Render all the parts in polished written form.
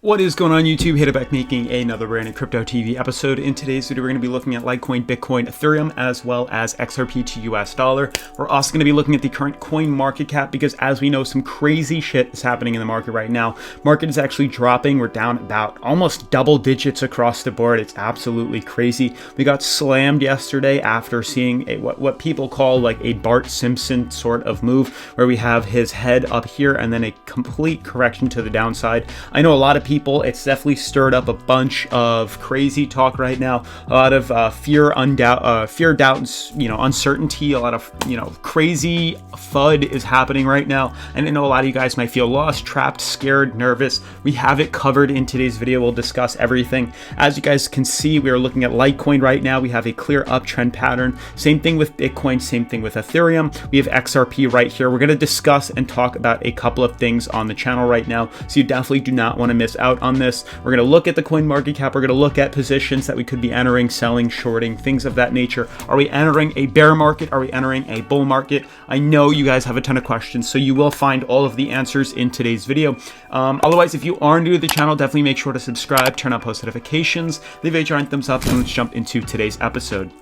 What is going on YouTube? Hayden back making another brand new Crypto TV episode. In today's video, we're going to be looking at Litecoin, Bitcoin, Ethereum, as well as XRP to US dollar. We're also going to be looking at the current coin market cap because as we know, some crazy shit is happening in the market right now. Market is actually dropping. We're down about almost double digits across the board. It's absolutely crazy. We got slammed yesterday after seeing what people call like a Bart Simpson sort of move where we have his head up here and then a complete correction to the downside. I know a lot of people, it's definitely stirred up a bunch of crazy talk right now. A lot of fear, doubt, and uncertainty. A lot of crazy FUD is happening right now, and I know a lot of you guys might feel lost, trapped, scared, nervous. We have it covered in today's video. We'll discuss everything. As you guys can see, we are looking at Litecoin right now. We have a clear uptrend pattern. Same thing with Bitcoin. Same thing with Ethereum. We have XRP right here. We're going to discuss and talk about a couple of things on the channel right now, so you definitely do not want to miss out on this. We're going to look at the coin market cap. We're going to look at positions that we could be entering, selling, shorting, things of that nature. Are we entering a bear market? Are we entering a bull market? I know you guys have a ton of questions, so you will find all of the answers in today's video. Otherwise, if you are new to the channel, definitely make sure to subscribe, turn on post notifications, leave a giant thumbs up, and let's jump into today's episode.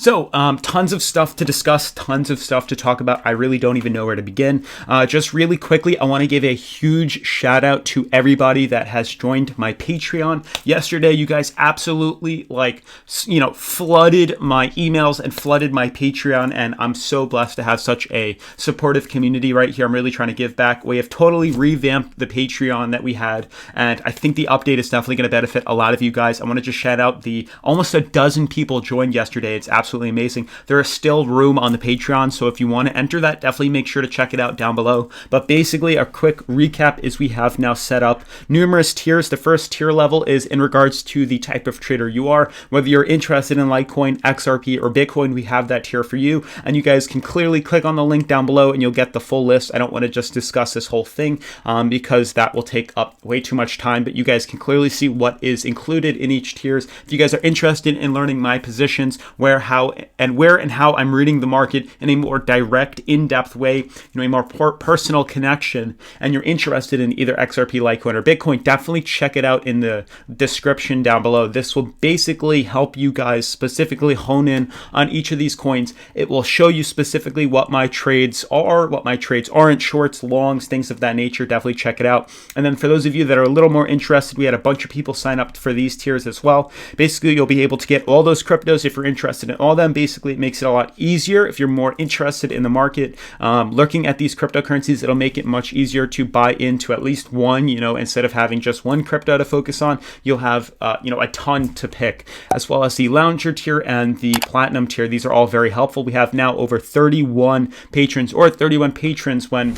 So, tons of stuff to discuss, tons of stuff to talk about. I really don't even know where to begin. Just really quickly, I want to give a huge shout out to everybody that has joined my Patreon. Yesterday, you guys absolutely flooded my emails and flooded my Patreon, and I'm so blessed to have such a supportive community right here. I'm really trying to give back. We have totally revamped the Patreon that we had, and I think the update is definitely going to benefit a lot of you guys. I want to just shout out the almost a dozen people joined yesterday. It's absolutely amazing. There is still room on the Patreon, so if you want to enter that, definitely make sure to check it out down below. But basically, a quick recap is we have now set up numerous tiers. The first tier level is in regards to the type of trader you are. Whether you're interested in Litecoin, XRP, or Bitcoin, we have that tier for you, and you guys can clearly click on the link down below and you'll get the full list. I don't want to just discuss this whole thing because that will take up way too much time, but you guys can clearly see what is included in each tiers. If you guys are interested in learning my positions, where and how I'm reading the market in a more direct, in-depth way, a more personal connection, and you're interested in either XRP, Litecoin, or Bitcoin, definitely check it out in the description down below. This will basically help you guys specifically hone in on each of these coins. It will show you specifically what my trades are, what my trades aren't, shorts, longs, things of that nature. Definitely check it out. And then for those of you that are a little more interested, we had a bunch of people sign up for these tiers as well. Basically, you'll be able to get all those cryptos if you're interested in all them. Basically, it makes it a lot easier if you're more interested in the market. Looking at these cryptocurrencies, it'll make it much easier to buy into at least one, instead of having just one crypto to focus on, you'll have, a ton to pick, as well as the lounger tier and the platinum tier. These are all very helpful. We have now over 31 patrons when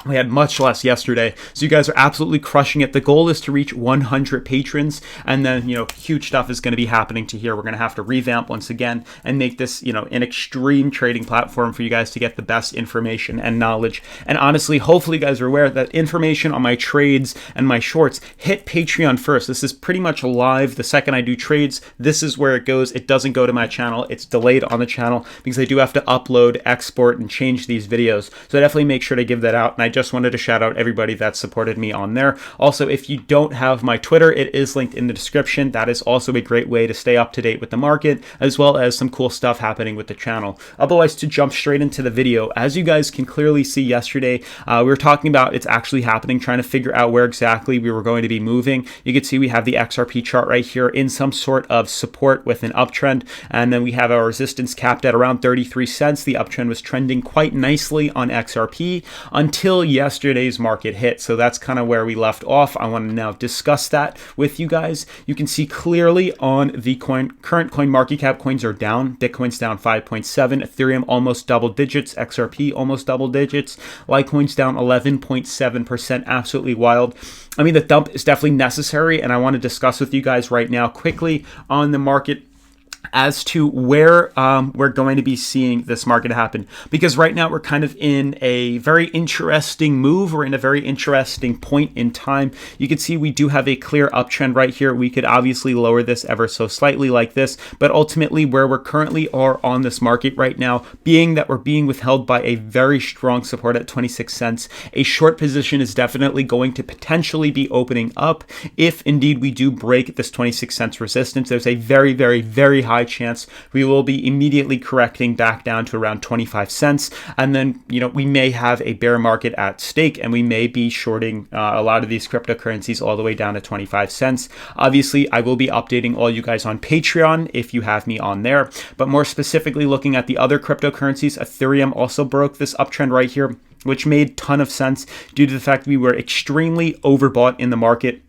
we had much less yesterday. So you guys are absolutely crushing it. The goal is to reach 100 patrons, and then, huge stuff is going to be happening to here. We're going to have to revamp once again and make this, an extreme trading platform for you guys to get the best information and knowledge. And honestly, hopefully you guys are aware that information on my trades and my shorts hit Patreon first. This is pretty much live. The second I do trades, this is where it goes. It doesn't go to my channel. It's delayed on the channel because I do have to upload, export, and change these videos. So definitely make sure to give that out. And I just wanted to shout out everybody that supported me on there. Also, if you don't have my Twitter, it is linked in the description. That is also a great way to stay up to date with the market, as well as some cool stuff happening with the channel. Otherwise, to jump straight into the video, as you guys can clearly see yesterday, we were talking about it's actually happening, trying to figure out where exactly we were going to be moving. You can see we have the XRP chart right here in some sort of support with an uptrend, and then we have our resistance capped at around 33 cents. The uptrend was trending quite nicely on XRP until yesterday's market hit. So that's kind of where we left off. I want to now discuss that with you guys. You can see clearly on the current coin market cap, coins are down. Bitcoin's down 5.7, Ethereum almost double digits, XRP almost double digits, Litecoin's down 11.7%. Absolutely wild. I mean, the dump is definitely necessary, and I want to discuss with you guys right now quickly on the market as to where we're going to be seeing this market happen, because right now we're kind of in a very interesting move. We're in a very interesting point in time. You can see we do have a clear uptrend right here. We could obviously lower this ever so slightly like this, but ultimately where we're currently are on this market right now, being that we're being withheld by a very strong support at 26 cents, a short position is definitely going to potentially be opening up. If indeed we do break this 26 cents resistance, there's a very, very, very high chance we will be immediately correcting back down to around 25 cents. And then, we may have a bear market at stake, and we may be shorting a lot of these cryptocurrencies all the way down to 25 cents. Obviously, I will be updating all you guys on Patreon if you have me on there. But more specifically, looking at the other cryptocurrencies, Ethereum also broke this uptrend right here, which made a ton of sense due to the fact we were extremely overbought in the market.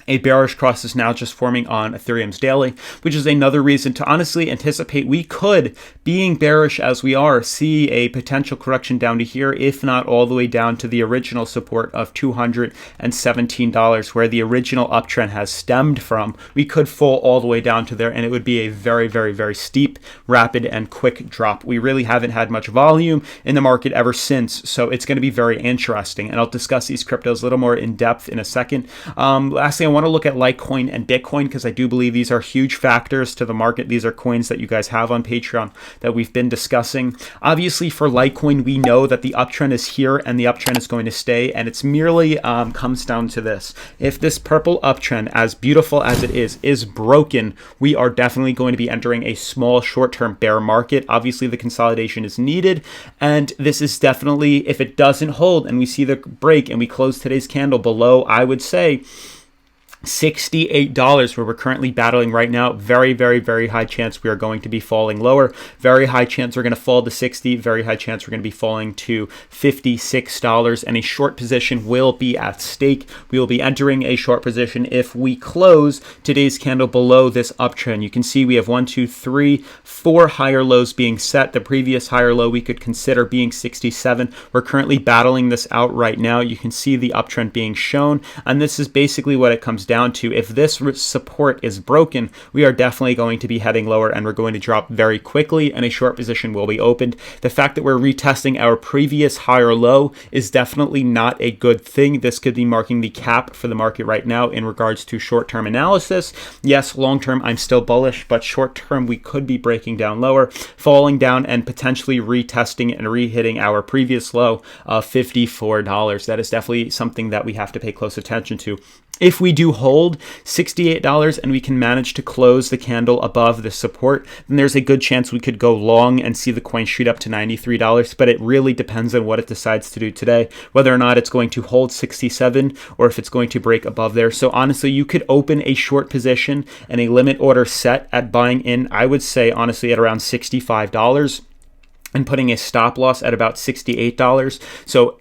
A bearish cross is now just forming on Ethereum's daily, which is another reason to honestly anticipate we could, being bearish as we are, see a potential correction down to here, if not all the way down to the original support of $217, where the original uptrend has stemmed from. We could fall all the way down to there, and it would be a very, very, very steep, rapid, and quick drop. We really haven't had much volume in the market ever since, so it's going to be very interesting, and I'll discuss these cryptos a little more in depth in a second. Lastly, I want to look at Litecoin and Bitcoin, because I do believe these are huge factors to the market. These are coins that you guys have on Patreon that we've been discussing. Obviously, for Litecoin, we know that the uptrend is here and the uptrend is going to stay, and it's merely comes down to this. If this purple uptrend, as beautiful as it is broken, we are definitely going to be entering a small short-term bear market. Obviously, the consolidation is needed, and this is definitely, if it doesn't hold and we see the break and we close today's candle below, I would say, $68 where we're currently battling right now, very, very, very high chance we are going to be falling lower. Very high chance we're going to fall to 60. Very high chance we're going to be falling to $56, and a short position will be at stake. We will be entering a short position if we close today's candle below this uptrend. You can see we have 1, 2, 3, 4 higher lows being set. The previous higher low we could consider being 67. We're currently battling this out right now. You can see the uptrend being shown, and this is basically what it comes down to. If this support is broken, we are definitely going to be heading lower, and we're going to drop very quickly, and a short position will be opened. The fact that we're retesting our previous higher low is definitely not a good thing. This could be marking the cap for the market right now in regards to short-term analysis. Yes, long-term I'm still bullish, but short-term we could be breaking down lower, falling down, and potentially retesting and re-hitting our previous low of $54. That is definitely something that we have to pay close attention to. If we do hold $68 and we can manage to close the candle above the support, then there's a good chance we could go long and see the coin shoot up to $93, but it really depends on what it decides to do today, whether or not it's going to hold 67 or if it's going to break above there. So honestly, you could open a short position and a limit order set at buying in, I would say honestly at around $65 and putting a stop loss at about $68. So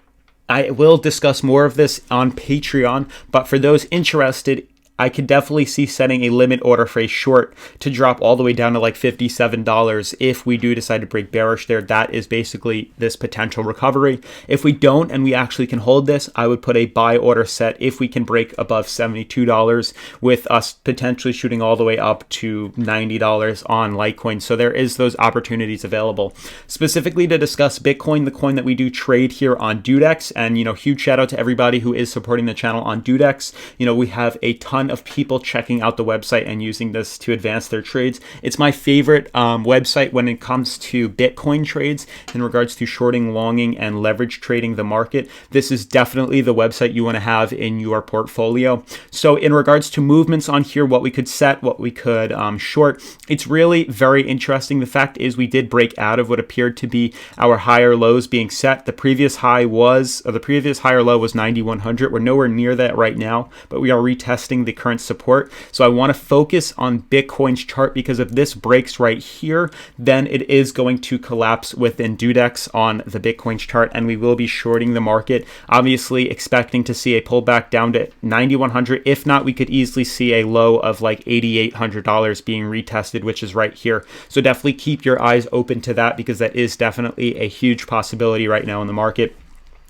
I will discuss more of this on Patreon, but for those interested, I could definitely see setting a limit order for a short to drop all the way down to like $57 if we do decide to break bearish there. That is basically this potential recovery. If we don't and we actually can hold this, I would put a buy order set if we can break above $72, with us potentially shooting all the way up to $90 on Litecoin. So there is those opportunities available. Specifically to discuss Bitcoin, the coin that we do trade here on DueDEX, and huge shout out to everybody who is supporting the channel on DueDEX. We have a ton of people checking out the website and using this to advance their trades. It's my favorite website when it comes to Bitcoin trades in regards to shorting, longing, and leverage trading the market. This is definitely the website you want to have in your portfolio. So in regards to movements on here, what we could set, what we could short, it's really very interesting. The fact is we did break out of what appeared to be our higher lows being set. The previous higher low was 9,100. We're nowhere near that right now, but we are retesting the current support. So I want to focus on Bitcoin's chart, because if this breaks right here, then it is going to collapse within DueDEX on the Bitcoin's chart, and we will be shorting the market, obviously expecting to see a pullback down to 9,100. If not, we could easily see a low of like $8,800 being retested, which is right here. So definitely keep your eyes open to that, because that is definitely a huge possibility right now in the market.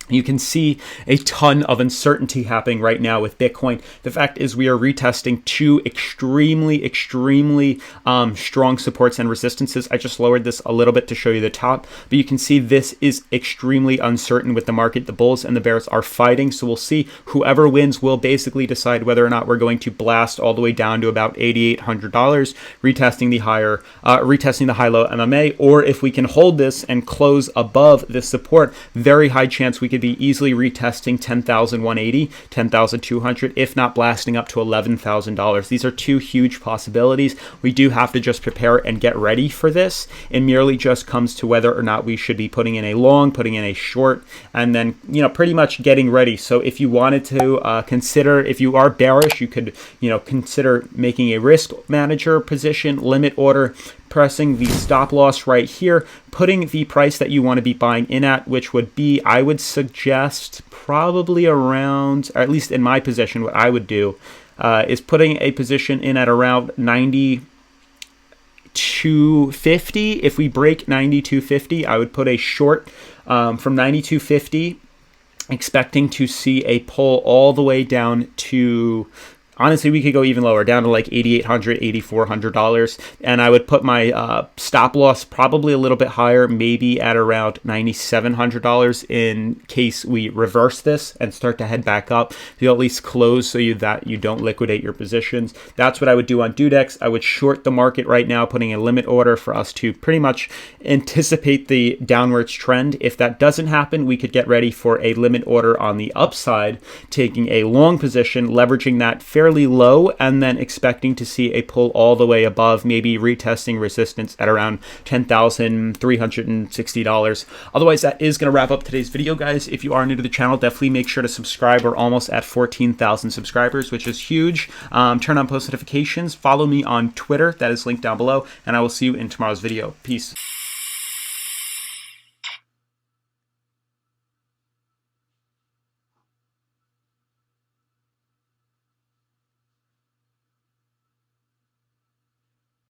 You can see a ton of uncertainty happening right now with Bitcoin. The fact is we are retesting two extremely strong supports and resistances. I just lowered this a little bit to show you the top, but you can see this is extremely uncertain with the market. The bulls and the bears are fighting, so we'll see. Whoever wins will basically decide whether or not we're going to blast all the way down to about $8,800, retesting the high-low MMA, or if we can hold this and close above this support, very high chance we could be easily retesting 10,180, 10,200, if not blasting up to $11,000. These are two huge possibilities. We do have to just prepare and get ready for this. It merely just comes to whether or not we should be putting in a long, putting in a short, and then, pretty much getting ready. So if you wanted to consider, if you are bearish, you could, consider making a risk manager position, limit order, pressing the stop loss right here, putting the price that you want to be buying in at, which would be, I would suggest probably around, or at least in my position, what I would do is putting a position in at around 92.50. If we break 92.50, I would put a short from 92.50, expecting to see a pull all the way down to, honestly, we could go even lower, down to like $8,800, $8,400, and I would put my stop loss probably a little bit higher, maybe at around $9,700 in case we reverse this and start to head back up. You'll at least close so that you don't liquidate your positions. That's what I would do on DueDEX. I would short the market right now, putting a limit order for us to pretty much anticipate the downwards trend. If that doesn't happen, we could get ready for a limit order on the upside, taking a long position, leveraging that fairly low, and then expecting to see a pull all the way above, maybe retesting resistance at around $10,360. Otherwise, that is going to wrap up today's video, guys. If you are new to the channel, definitely make sure to subscribe. We're almost at 14,000 subscribers, which is huge. Turn on post notifications. Follow me on Twitter. That is linked down below, and I will see you in tomorrow's video. Peace.